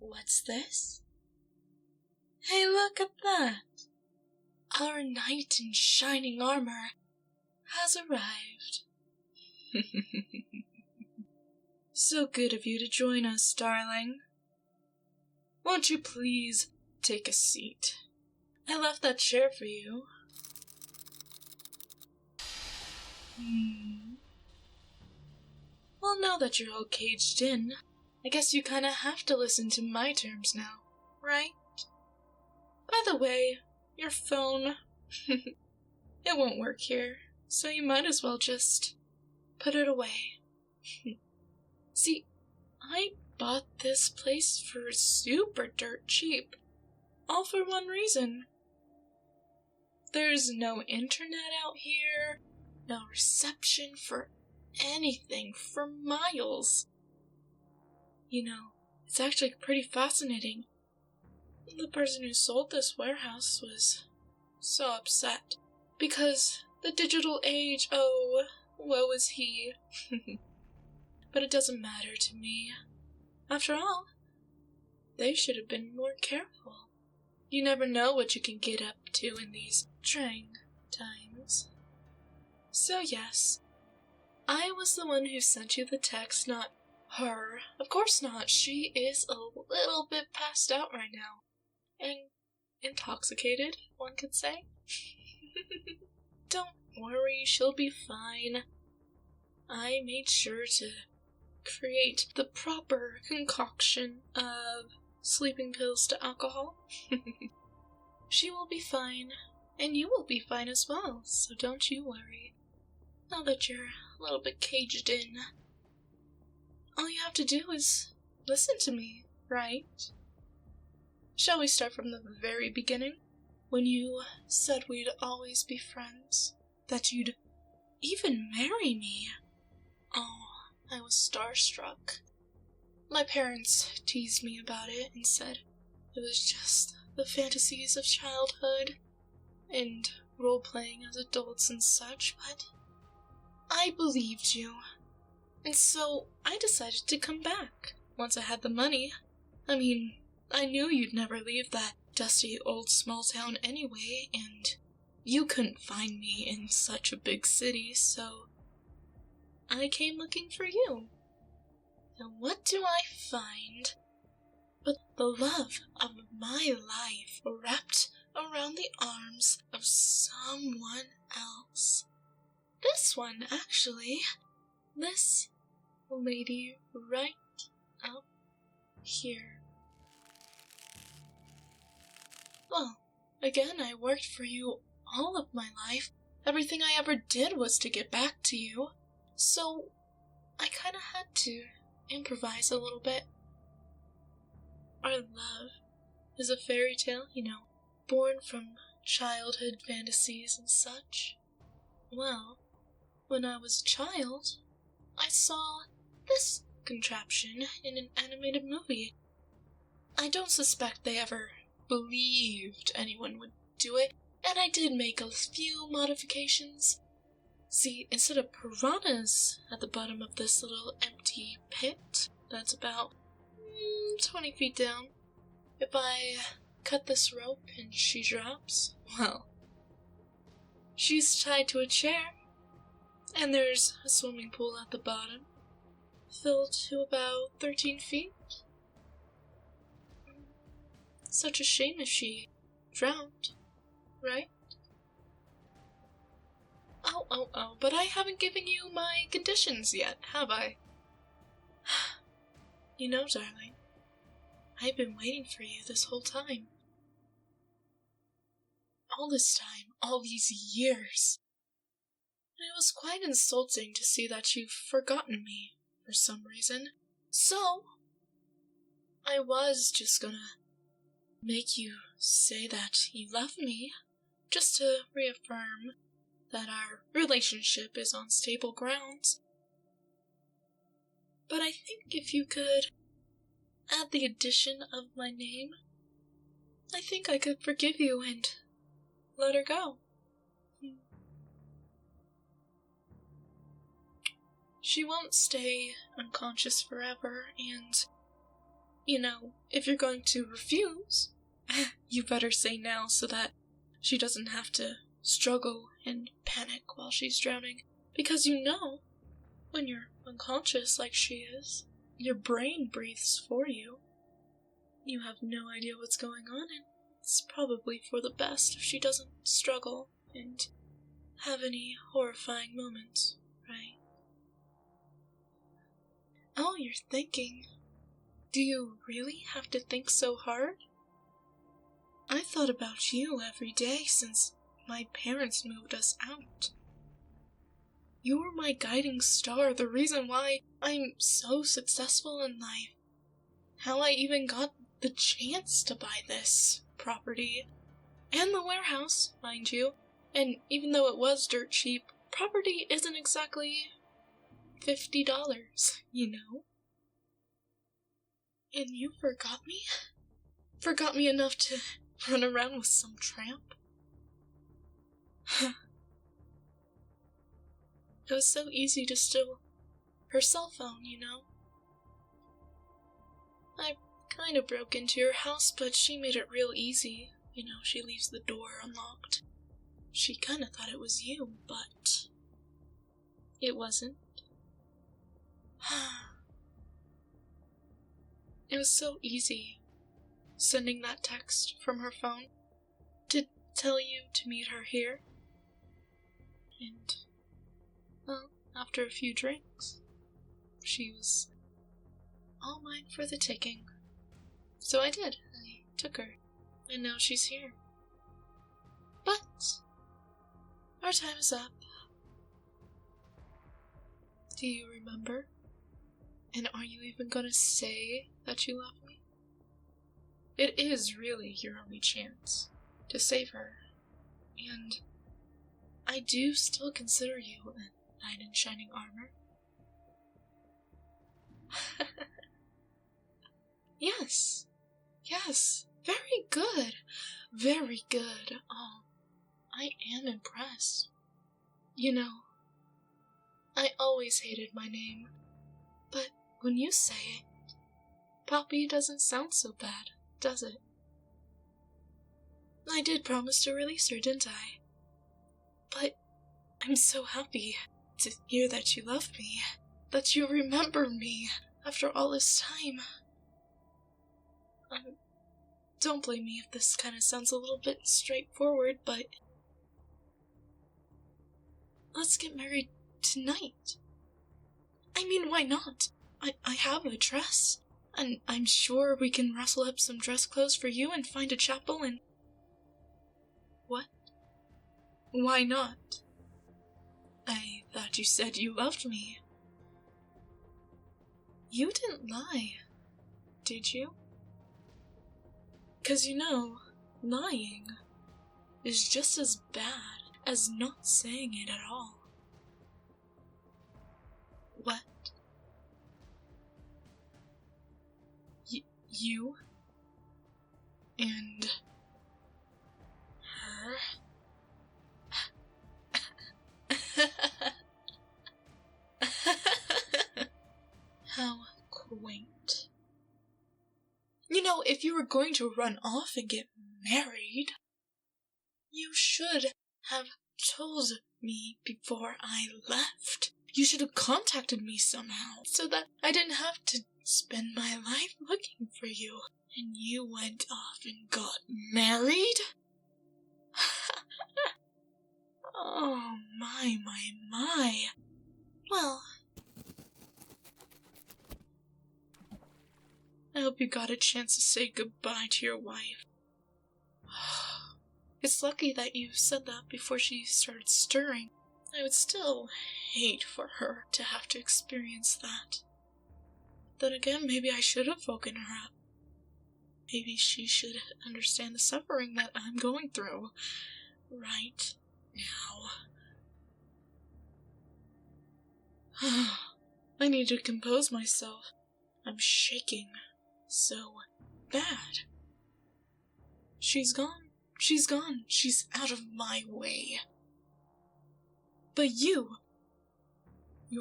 What's this? Hey, look at that! Our knight in shining armor has arrived. So good of you to join us, darling. Won't you please take a seat? I left that chair for you. Well, now that you're all caged in, I guess you kinda have to listen to my terms now, right? By the way, your phone, it won't work here, so you might as well just put it away. See, I bought this place for super dirt cheap, all for one reason. There's no internet out here, no reception for anything for miles. You know, it's actually pretty fascinating. The person who sold this warehouse was so upset because the digital age, oh, woe is he. But it doesn't matter to me. After all, they should have been more careful. You never know what you can get up to in these trying times. So yes, I was the one who sent you the text, not her. Of course not. She is a little bit passed out right now. And intoxicated, one could say. Don't worry, she'll be fine. I made sure to create the proper concoction of sleeping pills to alcohol. She will be fine, and you will be fine as well, so don't you worry. Now that you're a little bit caged in, all you have to do is listen to me, right? Shall we start from the very beginning? When you said we'd always be friends, that you'd even marry me. Oh, I was starstruck. My parents teased me about it and said it was just the fantasies of childhood and role-playing as adults and such, but I believed you. And so I decided to come back once I had the money. I mean, I knew you'd never leave that dusty old small town anyway, and you couldn't find me in such a big city, so I came looking for you. And what do I find but the love of my life wrapped around the arms of someone else? This one, actually. This lady right up here. Well, again, I worked for you all of my life. Everything I ever did was to get back to you. So, I kinda had to improvise a little bit. Our love is a fairy tale, you know, born from childhood fantasies and such. Well, when I was a child, I saw this contraption in an animated movie. I don't suspect they ever believed anyone would do it, and I did make a few modifications. See, instead of piranhas at the bottom of this little empty pit that's about 20 feet down, if I cut this rope and she drops, well, she's tied to a chair, and there's a swimming pool at the bottom, filled to about 13 feet. Such a shame if she drowned, right? Oh, but I haven't given you my conditions yet, have I? You know, darling, I've been waiting for you this whole time. All this time, all these years. And it was quite insulting to see that you've forgotten me for some reason. So, I was just gonna make you say that you love me, just to reaffirm that our relationship is on stable grounds. But I think if you could add the addition of my name, I think I could forgive you and let her go. She won't stay unconscious forever, and if you're going to refuse, you better say now so that she doesn't have to struggle and panic while she's drowning. Because when you're unconscious like she is, your brain breathes for you. You have no idea what's going on, and it's probably for the best if she doesn't struggle and have any horrifying moments, right? Oh, you're thinking. Do you really have to think so hard? I thought about you every day since my parents moved us out. You were my guiding star, the reason why I'm so successful in life. How I even got the chance to buy this property. And the warehouse, mind you. And even though it was dirt cheap, property isn't exactly $50, And you forgot me? Forgot me enough to run around with some tramp? It was so easy to steal her cell phone, I kind of broke into your house, but she made it real easy. She leaves the door unlocked. She kind of thought it was you, but it wasn't. It was so easy sending that text from her phone to tell you to meet her here. And, well, after a few drinks, she was all mine for the taking. So I did. I took her. And now she's here. But our time is up. Do you remember? And are you even gonna say that you love me? It is really your only chance to save her. And I do still consider you a knight in shining armor. Yes. Yes. Very good. Very good. Oh, I am impressed. I always hated my name. But when you say it, Poppy doesn't sound so bad, does it? I did promise to release her, didn't I? But I'm so happy to hear that you love me, that you remember me after all this time. Don't blame me if this kind of sounds a little bit straightforward, but let's get married tonight. I mean, why not? I have a dress, and I'm sure we can rustle up some dress clothes for you and find a chapel and... What? Why not? I thought you said you loved me. You didn't lie, did you? 'Cause lying is just as bad as not saying it at all. What? You? And... her? How quaint. If you were going to run off and get married, you should have told me before I left. You should have contacted me somehow, so that I didn't have to spend my life looking for you. And you went off and got married? Oh, my. Well, I hope you got a chance to say goodbye to your wife. It's lucky that you said that before she started stirring. I would still hate for her to have to experience that. Then again, maybe I should have woken her up. Maybe she should understand the suffering that I'm going through right now. I need to compose myself. I'm shaking so bad. She's gone. She's gone. She's out of my way. But you're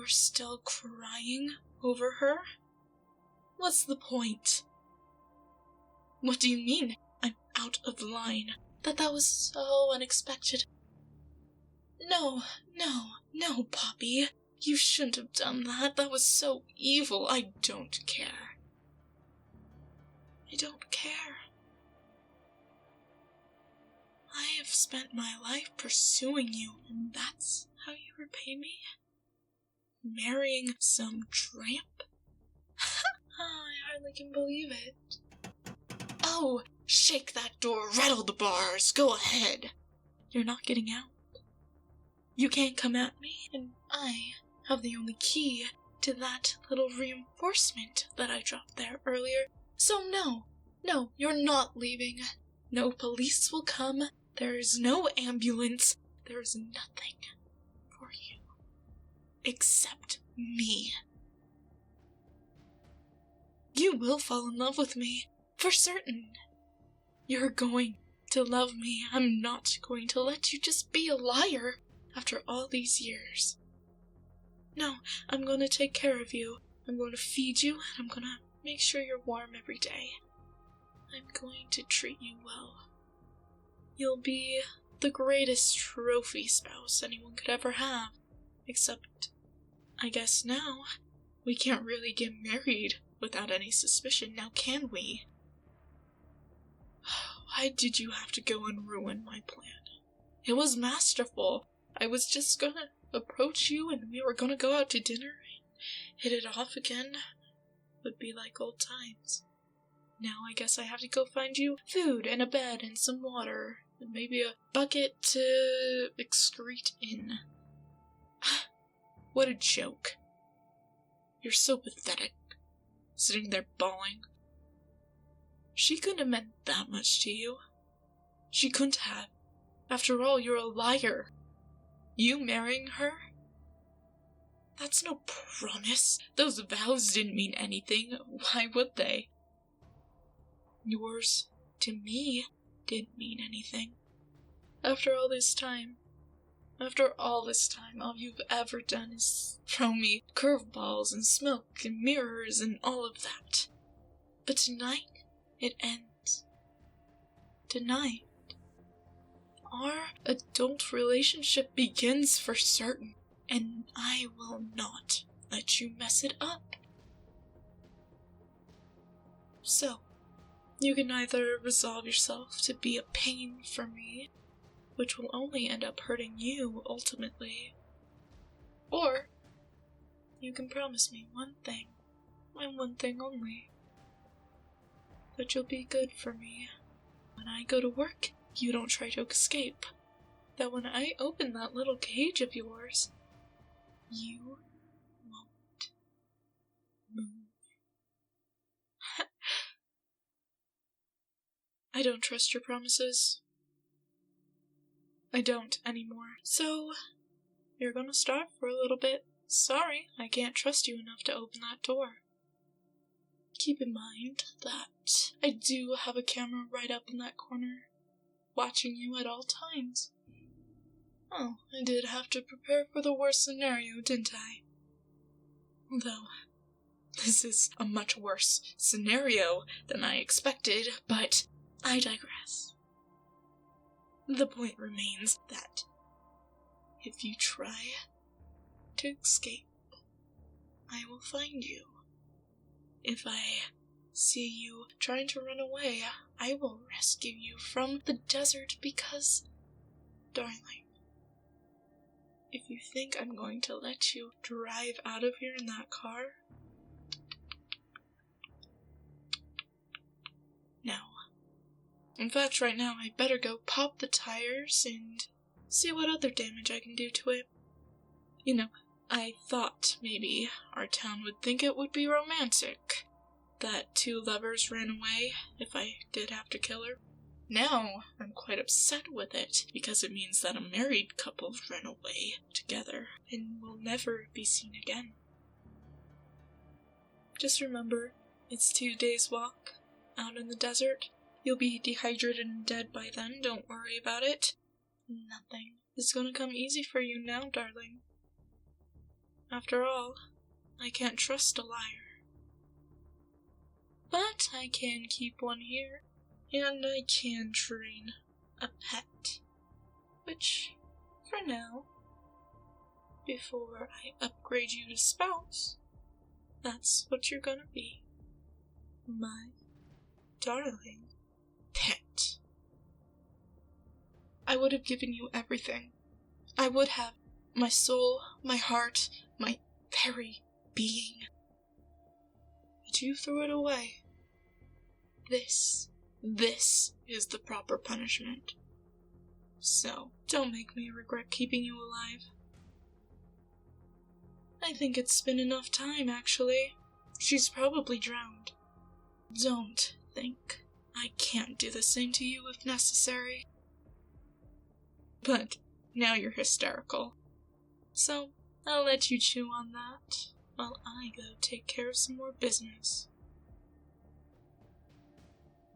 still crying over her? What's the point? What do you mean, I'm out of line? That was so unexpected. No, Poppy. You shouldn't have done that. That was so evil. I don't care. I don't care. I have spent my life pursuing you, and that's how you repay me? Marrying some tramp? I hardly can believe it. Oh, shake that door, rattle the bars, go ahead. You're not getting out. You can't come at me, and I have the only key to that little reinforcement that I dropped there earlier. So no, you're not leaving. No police will come. There is no ambulance. There is nothing for you except me. You will fall in love with me, for certain. You're going to love me. I'm not going to let you just be a liar after all these years. No, I'm going to take care of you. I'm going to feed you, and I'm going to make sure you're warm every day. I'm going to treat you well. You'll be the greatest trophy spouse anyone could ever have. Except, I guess now, we can't really get married without any suspicion, now can we? Why did you have to go and ruin my plan? It was masterful. I was just gonna approach you and we were gonna go out to dinner and hit it off again. Would be like old times. Now I guess I have to go find you food and a bed and some water and maybe a bucket to excrete in. What a joke. You're so pathetic. Sitting there bawling. She couldn't have meant that much to you. She couldn't have. After all, you're a liar. You marrying her? That's no promise. Those vows didn't mean anything. Why would they? Yours, to me, didn't mean anything. After all this time, all you've ever done is throw me curveballs and smoke and mirrors and all of that. But tonight, it ends. Tonight, our adult relationship begins for certain, and I will not let you mess it up. So, you can either resolve yourself to be a pain for me, which will only end up hurting you ultimately, or you can promise me one thing, and one thing only, that you'll be good for me. When I go to work, you don't try to escape. That when I open that little cage of yours, you won't move. I don't trust your promises. I don't anymore. So, you're gonna starve for a little bit. Sorry, I can't trust you enough to open that door. Keep in mind that I do have a camera right up in that corner, watching you at all times. Oh, I did have to prepare for the worst scenario, didn't I? Although, this is a much worse scenario than I expected, but I digress. The point remains that if you try to escape, I will find you. If I see you trying to run away, I will rescue you from the desert because, darling, if you think I'm going to let you drive out of here in that car, no. In fact, right now, I better go pop the tires and see what other damage I can do to it. You know, I thought maybe our town would think it would be romantic that two lovers ran away if I did have to kill her. Now, I'm quite upset with it because it means that a married couple ran away together and will never be seen again. Just remember, it's 2 days' walk out in the desert. You'll be dehydrated and dead by then, don't worry about it. Nothing is gonna come easy for you now, darling. After all, I can't trust a liar. But I can keep one here And I can train a pet. Which, for now, before I upgrade you to spouse, that's what you're gonna be. My darling pet. I would have given you everything. I would have my soul, my heart, my very being. But you threw it away. This is the proper punishment. So, don't make me regret keeping you alive. I think it's been enough time, actually. She's probably drowned. Don't think I can't do the same to you if necessary. But now you're hysterical. So, I'll let you chew on that while I go take care of some more business.